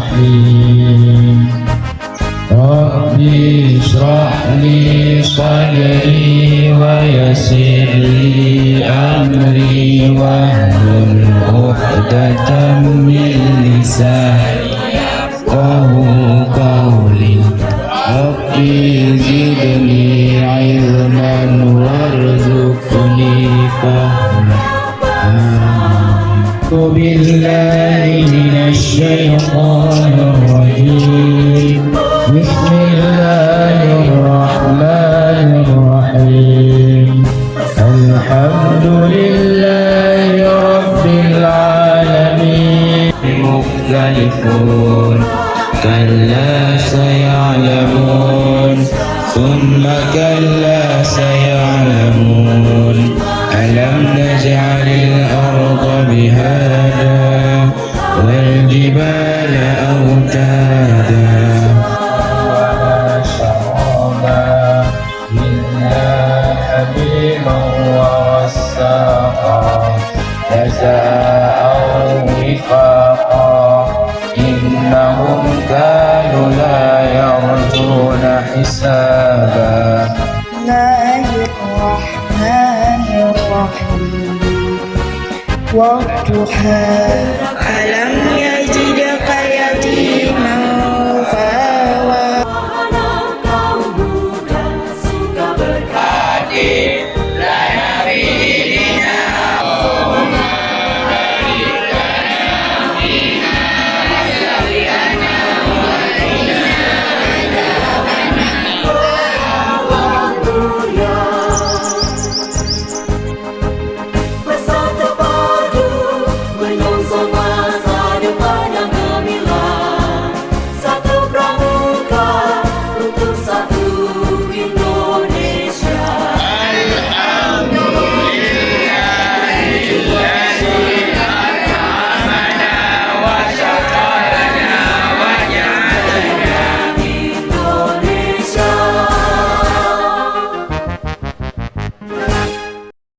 الرحيم ربي اشرح لي صدري ويسر لي أمري واحلل عقدة من لساني يفقهوا قولي ربي زدني علما وارزقني فهما أعوذ بالله من الشيطان الرجيم بسم الله الرحمن الرحيم الحمد لله رب العالمين مختلفون كلا سيعلمون ثم كلا سيعلمون ألم نجعل الأرض بهادا والجبال أوتادا ولا شرابا إلا حميما وغساقا جزاء وفاقا إنهم كانوا لا يرجون حسابا الله الرحمن الرحيم والضحى ألم